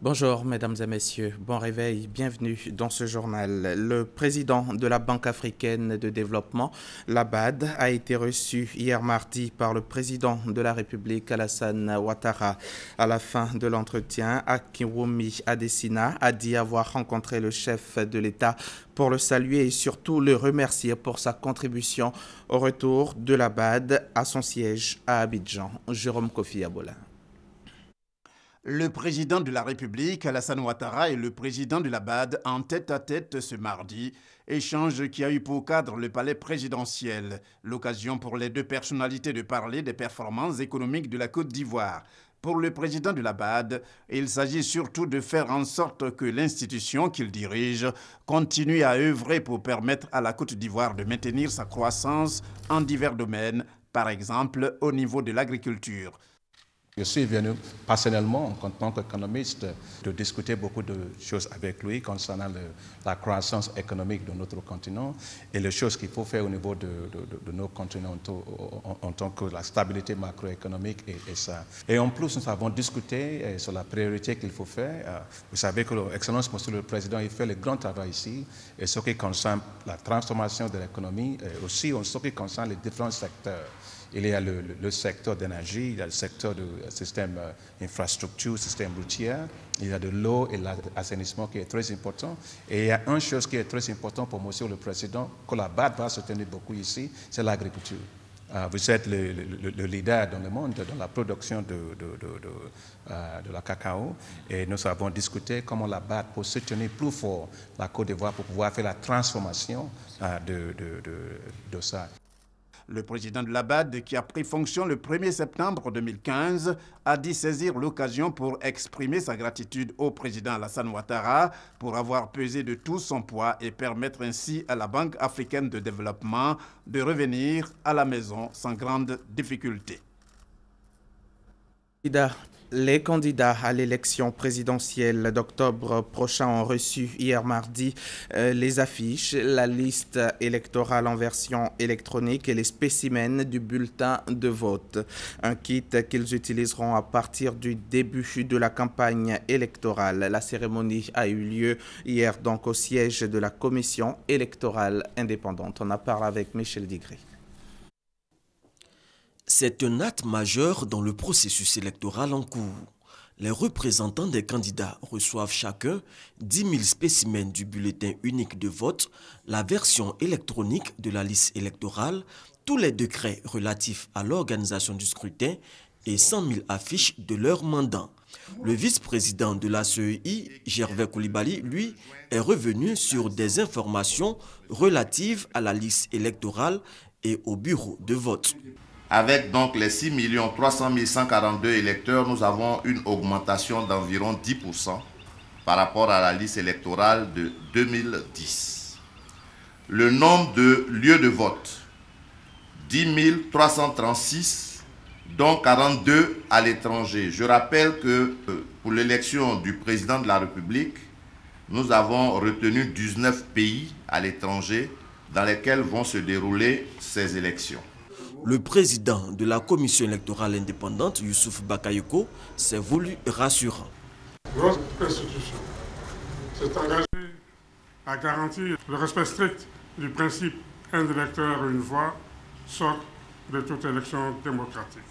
Bonjour mesdames et messieurs, bon réveil, bienvenue dans ce journal. Le président de la Banque africaine de développement, la BAD, a été reçu hier mardi par le président de la République Alassane Ouattara. À la fin de l'entretien, Akinwumi Adesina a dit avoir rencontré le chef de l'État pour le saluer et surtout le remercier pour sa contribution au retour de la BAD à son siège à Abidjan. Jérôme Kofi Abola. Le président de la République, Alassane Ouattara, et le président de la BAD en tête-à-tête ce mardi, échange qui a eu pour cadre le palais présidentiel, l'occasion pour les deux personnalités de parler des performances économiques de la Côte d'Ivoire. Pour le président de la BAD, il s'agit surtout de faire en sorte que l'institution qu'il dirige continue à œuvrer pour permettre à la Côte d'Ivoire de maintenir sa croissance en divers domaines, par exemple au niveau de l'agriculture. Je suis venu personnellement, en tant qu'économiste, de discuter beaucoup de choses avec lui concernant la croissance économique de notre continent et les choses qu'il faut faire au niveau de nos continents en tant que la stabilité macroéconomique et ça. Et en plus, nous avons discuté sur la priorité qu'il faut faire. Vous savez que l'Excellence, Monsieur le Président, il fait le grand travail ici, et ce qui concerne la transformation de l'économie, et aussi en ce qui concerne les différents secteurs. Il y a le secteur d'énergie, il y a le secteur du système infrastructure, système routier, il y a de l'eau et l'assainissement qui est très important. Et il y a une chose qui est très importante pour Monsieur le Président, que la BAD va se tenir beaucoup ici, c'est l'agriculture. Vous êtes le leader dans le monde dans la production de la cacao, et nous avons discuté comment la BAD peut soutenir plus fort la Côte d'Ivoire pour pouvoir faire la transformation de ça. Le président de la BAD, qui a pris fonction le 1er septembre 2015, a dit saisir l'occasion pour exprimer sa gratitude au président Alassane Ouattara pour avoir pesé de tout son poids et permettre ainsi à la Banque africaine de développement de revenir à la maison sans grande difficulté. Les candidats à l'élection présidentielle d'octobre prochain ont reçu hier mardi les affiches, la liste électorale en version électronique et les spécimens du bulletin de vote. Un kit qu'ils utiliseront à partir du début de la campagne électorale. La cérémonie a eu lieu hier donc au siège de la commission électorale indépendante. On a parlé avec Michel Digré. C'est un acte majeur dans le processus électoral en cours. Les représentants des candidats reçoivent chacun 10 000 spécimens du bulletin unique de vote, la version électronique de la liste électorale, tous les décrets relatifs à l'organisation du scrutin et 100 000 affiches de leur mandat. Le vice-président de la CEI, Gervais Coulibaly, lui, est revenu sur des informations relatives à la liste électorale et au bureau de vote. Avec donc les 6 300 142 électeurs, nous avons une augmentation d'environ 10% par rapport à la liste électorale de 2010. Le nombre de lieux de vote, 10 336, dont 42 à l'étranger. Je rappelle que pour l'élection du président de la République, nous avons retenu 19 pays à l'étranger dans lesquels vont se dérouler ces élections. Le président de la commission électorale indépendante, Youssouf Bakayoko, s'est voulu rassurant. Votre institution s'est engagée à garantir le respect strict du principe « un électeur, une voix », socle de toute élection démocratique.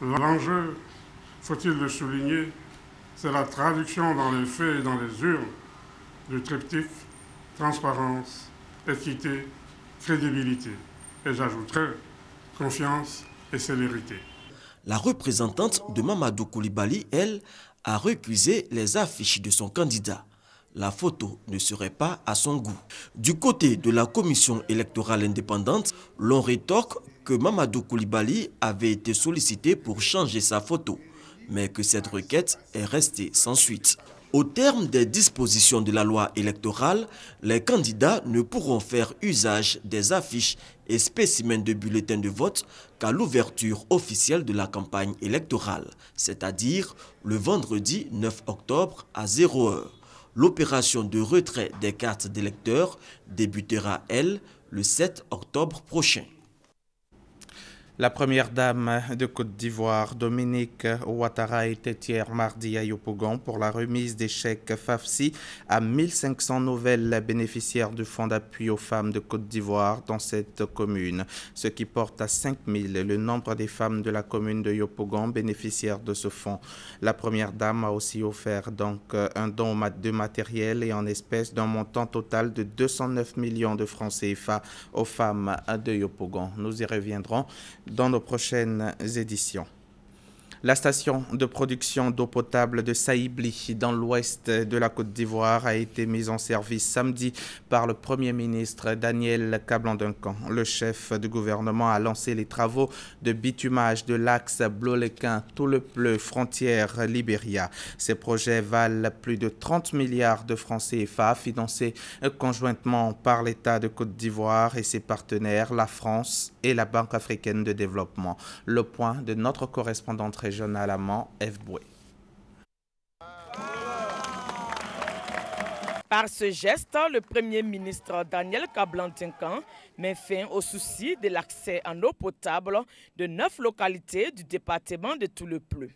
L'enjeu, faut-il le souligner, c'est la traduction dans les faits et dans les urnes du triptyque transparence, équité, crédibilité. Et j'ajouterai confiance et célérité. La représentante de Mamadou Coulibaly, elle, a récusé les affiches de son candidat. La photo ne serait pas à son goût. Du côté de la commission électorale indépendante, l'on rétorque que Mamadou Coulibaly avait été sollicité pour changer sa photo, mais que cette requête est restée sans suite. Au terme des dispositions de la loi électorale, les candidats ne pourront faire usage des affiches et spécimens de bulletins de vote qu'à l'ouverture officielle de la campagne électorale, c'est-à-dire le vendredi 9 octobre à 0h. L'opération de retrait des cartes d'électeurs débutera, elle, le 7 octobre prochain. La première dame de Côte d'Ivoire, Dominique Ouattara, était hier mardi à Yopougon pour la remise des chèques FAFSI à 1500 nouvelles bénéficiaires du Fonds d'appui aux femmes de Côte d'Ivoire dans cette commune, ce qui porte à 5000 le nombre des femmes de la commune de Yopougon bénéficiaires de ce fonds. La première dame a aussi offert donc un don de matériel et en espèces d'un montant total de 209 millions de francs CFA aux femmes de Yopougon. Nous y reviendrons dans nos prochaines éditions. La station de production d'eau potable de Saïbli, dans l'ouest de la Côte d'Ivoire, a été mise en service samedi par le Premier ministre Daniel Kablan-Duncan. Le chef du gouvernement a lancé les travaux de bitumage de l'axe Blolequin-Toulepleu, frontière Libéria. Ces projets valent plus de 30 milliards de francs CFA, financés conjointement par l'État de Côte d'Ivoire et ses partenaires, la France et la Banque africaine de développement. Le point de notre correspondante régionale à Mans, F. Boué. Par ce geste, le Premier ministre Daniel Kablan-Duncan met fin au souci de l'accès en eau potable de 9 localités du département de Toulepleu.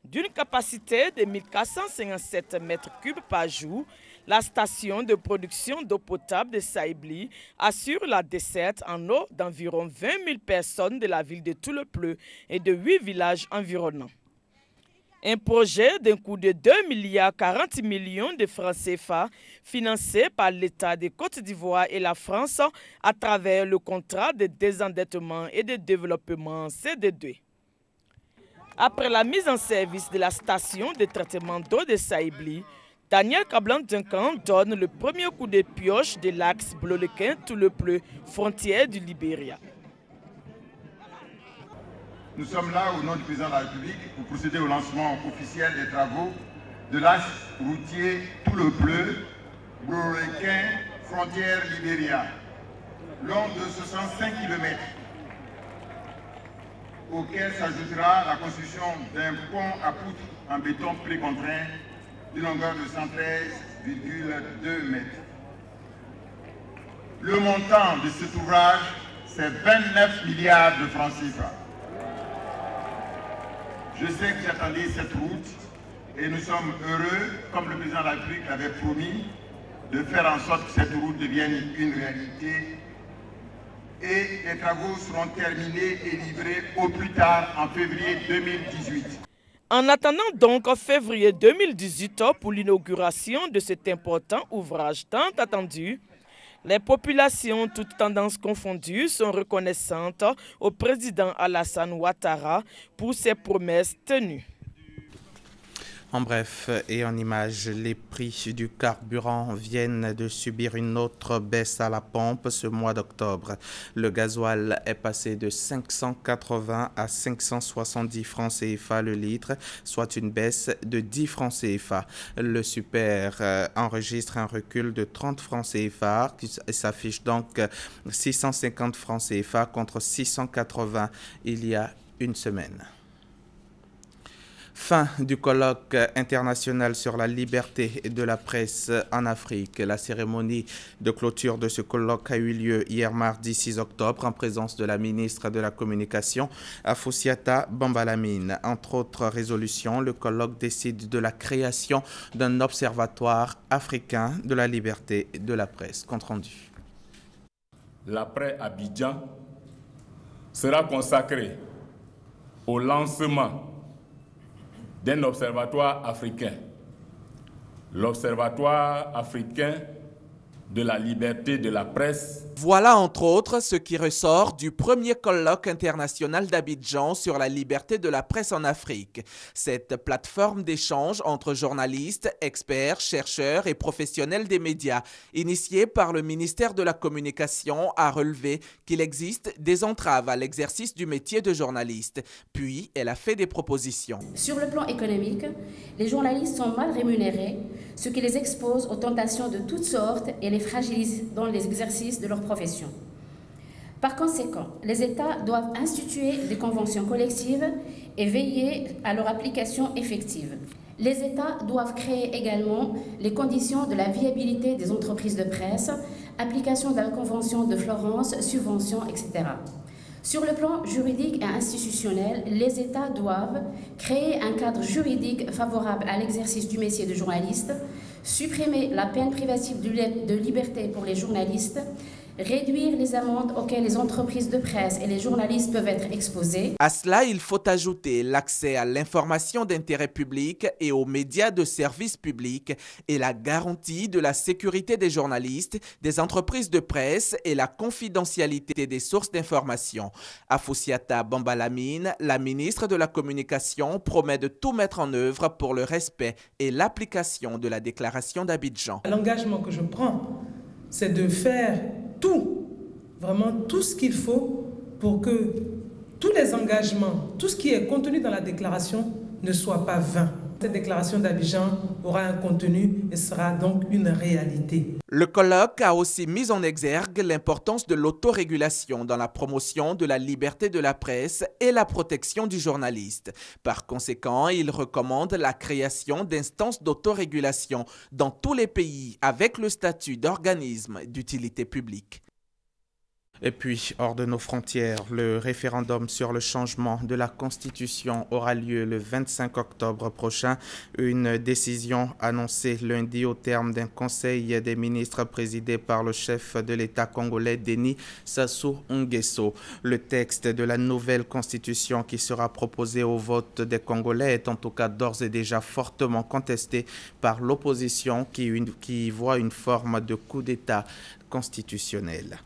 D'une capacité de 1457 mètres cubes par jour, la station de production d'eau potable de Saïbli assure la desserte en eau d'environ 20 000 personnes de la ville de Toulepleu et de 8 villages environnants. Un projet d'un coût de 2,40 milliards de francs CFA financé par l'État de Côte d'Ivoire et la France à travers le contrat de désendettement et de développement CD2. Après la mise en service de la station de traitement d'eau de Saïbli, Daniel Kablan-Duncan donne le premier coup de pioche de l'axe Blolequin-Toulepleu, frontière du Libéria. Nous sommes là au nom du président de la République pour procéder au lancement officiel des travaux de l'axe routier Toulepleu, Blolequin, frontière Libéria, long de 65 km. Auquel s'ajoutera la construction d'un pont à poutre en béton précontraint d'une longueur de 113,2 mètres. Le montant de cet ouvrage, c'est 29 milliards de francs CFA. Je sais que vous attendez cette route et nous sommes heureux, comme le président de la République l'avait promis, de faire en sorte que cette route devienne une réalité. Et les travaux seront terminés et livrés au plus tard en février 2018. En attendant donc février 2018 pour l'inauguration de cet important ouvrage tant attendu, les populations, toutes tendances confondues, sont reconnaissantes au président Alassane Ouattara pour ses promesses tenues. En bref et en images, les prix du carburant viennent de subir une autre baisse à la pompe ce mois d'octobre. Le gasoil est passé de 580 à 570 francs CFA le litre, soit une baisse de 10 francs CFA. Le super enregistre un recul de 30 francs CFA qui s'affiche donc 650 francs CFA contre 680 il y a une semaine. Fin du colloque international sur la liberté de la presse en Afrique. La cérémonie de clôture de ce colloque a eu lieu hier mardi 6 octobre en présence de la ministre de la Communication, Afoussiata Bambalamine. Entre autres résolutions, le colloque décide de la création d'un observatoire africain de la liberté de la presse. Compte rendu. L'après-Abidjan sera consacré au lancement d'un observatoire africain, l'Observatoire africain de la liberté de la presse. Voilà entre autres ce qui ressort du premier colloque international d'Abidjan sur la liberté de la presse en Afrique. Cette plateforme d'échange entre journalistes, experts, chercheurs et professionnels des médias, initiée par le ministère de la Communication, a relevé qu'il existe des entraves à l'exercice du métier de journaliste. Puis, elle a fait des propositions. Sur le plan économique, les journalistes sont mal rémunérés, ce qui les expose aux tentations de toutes sortes et les fragilise dans l'exercice de leur profession. Par conséquent, les États doivent instituer des conventions collectives et veiller à leur application effective. Les États doivent créer également les conditions de la viabilité des entreprises de presse, application de la Convention de Florence, subventions, etc. Sur le plan juridique et institutionnel, les États doivent créer un cadre juridique favorable à l'exercice du métier de journaliste, supprimer la peine privative de liberté pour les journalistes, réduire les amendes auxquelles les entreprises de presse et les journalistes peuvent être exposés. À cela, il faut ajouter l'accès à l'information d'intérêt public et aux médias de service public et la garantie de la sécurité des journalistes, des entreprises de presse et la confidentialité des sources d'information. Afoussiata Bambalamine, la ministre de la Communication, promet de tout mettre en œuvre pour le respect et l'application de la déclaration d'Abidjan. L'engagement que je prends, c'est de faire tout, vraiment tout ce qu'il faut pour que tous les engagements, tout ce qui est contenu dans la déclaration ne soit pas vain. Cette déclaration d'Abidjan aura un contenu et sera donc une réalité. Le colloque a aussi mis en exergue l'importance de l'autorégulation dans la promotion de la liberté de la presse et la protection du journaliste. Par conséquent, il recommande la création d'instances d'autorégulation dans tous les pays avec le statut d'organisme d'utilité publique. Et puis, hors de nos frontières, le référendum sur le changement de la Constitution aura lieu le 25 octobre prochain. Une décision annoncée lundi au terme d'un conseil des ministres présidé par le chef de l'État congolais, Denis Sassou Nguesso. Le texte de la nouvelle Constitution qui sera proposé au vote des Congolais est en tout cas d'ores et déjà fortement contesté par l'opposition qui voit une forme de coup d'État constitutionnel.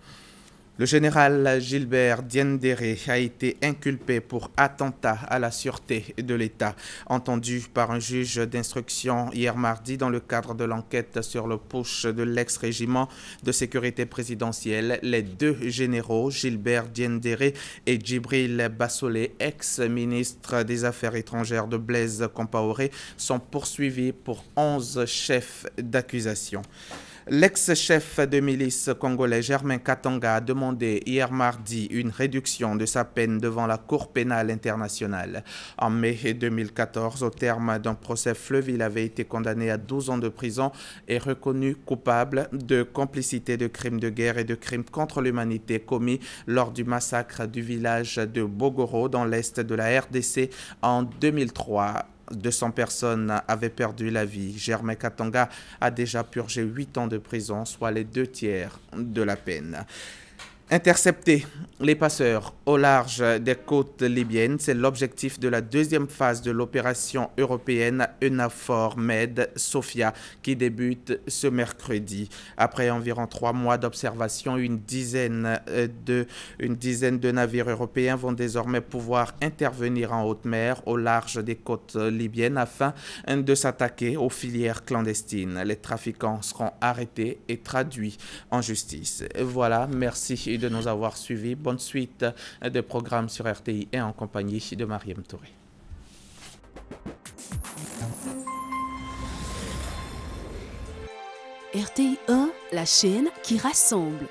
Le général Gilbert Diendéré a été inculpé pour attentat à la sûreté de l'État. Entendu par un juge d'instruction hier mardi dans le cadre de l'enquête sur le putsch de l'ex-régiment de sécurité présidentielle, les deux généraux, Gilbert Diendéré et Djibril Bassolé, ex-ministre des Affaires étrangères de Blaise Compaoré, sont poursuivis pour 11 chefs d'accusation. L'ex-chef de milice congolais Germain Katanga a demandé hier mardi une réduction de sa peine devant la Cour pénale internationale. En mai 2014, au terme d'un procès fleuve, il avait été condamné à 12 ans de prison et reconnu coupable de complicité de crimes de guerre et de crimes contre l'humanité commis lors du massacre du village de Bogoro dans l'est de la RDC en 2003. 200 personnes avaient perdu la vie. Germain Katanga a déjà purgé 8 ans de prison, soit les 2/3 de la peine. Intercepter les passeurs au large des côtes libyennes, c'est l'objectif de la deuxième phase de l'opération européenne EUNAVFOR Med Sofia qui débute ce mercredi. Après environ 3 mois d'observation, une dizaine de navires européens vont désormais pouvoir intervenir en haute mer au large des côtes libyennes afin de s'attaquer aux filières clandestines. Les trafiquants seront arrêtés et traduits en justice. Voilà, merci de nous avoir suivis. Bonne suite de programmes sur RTI et en compagnie de Mariam Touré. RTI 1, la chaîne qui rassemble.